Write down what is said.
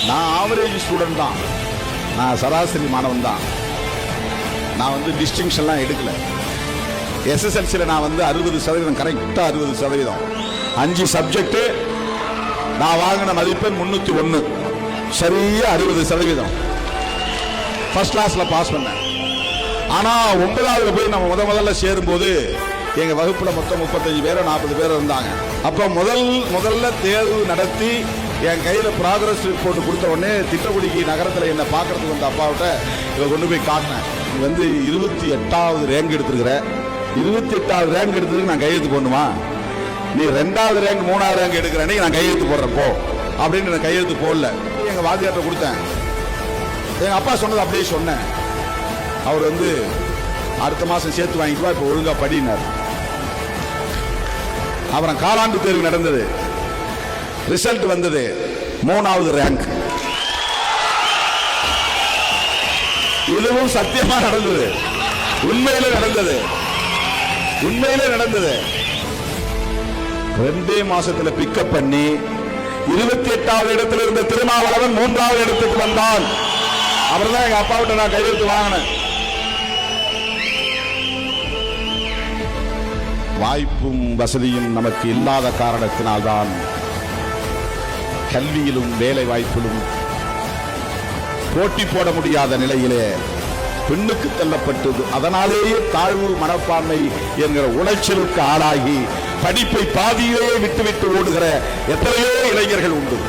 நான் average student தான், நான் சராசரி மாணவன் தான். நான் வந்து டிஸ்டிங்ஷன்லாம் எடுக்கல. எஸ்எஸ்எல்சியில் நான் வந்து 60% கரெக்டாக 60%. 5 சப்ஜெக்ட் நான் வாங்கின மதிப்பெண் 301, சரியா 60%. ஃபர்ஸ்ட் கிளாஸ்ல பாஸ் பண்ணேன். ஆனா 9வது போய் நம்ம முதல்ல சேரும்போது எங்க வகுப்புல மொத்தம் 35 பேர் 40 பேர் இருந்தாங்க. அப்ப முதல்ல தேர்வு நடத்தி என் கையில ப்ராக்ரஸ் ரிப்போர்ட் கொடுத்த உடனே திட்டக்குடிக்கு நகரத்தில் என்ன பார்க்கறதுக்கு வந்த அப்பாவிட்ட இதை கொண்டு போய் காட்டினேன். நீ வந்து 28வது ரேங்க் எடுத்துருக்கிற, 28வது ரேங்க் எடுத்ததுக்கு நான் கையெழுத்து போடணுமா? நீ 2வது ரேங்க் 3வது ரேங்க் எடுக்கிறேன்னு நான் கையெழுத்து போடுறப்போ அப்படின்னு நான் கையெழுத்து போடல. எங்க வாத்தியார்ட்ட கொடுத்தேன். எங்க அப்பா சொன்னது அப்படியே சொன்னேன். அவர் வந்து அடுத்த மாசம் சேர்த்து வாங்கிக்குவா, இப்ப ஒழுங்கா படினார். அப்புறம் காலாண்டு தேர்வு நடந்தது, ரிசல்ட் வந்தது, 3வது ரேங்க். இதுவும் சத்தியமா நடந்தது, உண்மையிலே நடந்தது, உண்மையிலே நடந்தது. 2 மாசத்துல பிக்கப் பண்ணி 28வது இடத்துல இருந்த திருமாவளவன் 3வது இடத்துக்கு வந்தான். அப்புறம் தான் எங்க அப்பாவிட்ட நான் கையெழுத்து வாங்கினேன். வாய்ப்பும் வசதியும் நமக்கு இல்லாத காரணத்தினால்தான் கல்வியிலும் வேலை வாய்ப்பிலும் போட்டி போட முடியாத நிலையிலே பெண்ணுக்கு தள்ளப்பட்டது. அதனாலேயே தாழ்வு மனப்பான்மை என்கிற உளைச்சலுக்கு ஆளாகி படிப்பை பாதியிலேயே விட்டுவிட்டு ஓடுகிற எத்தனையோ இளைஞர்கள் உண்டு.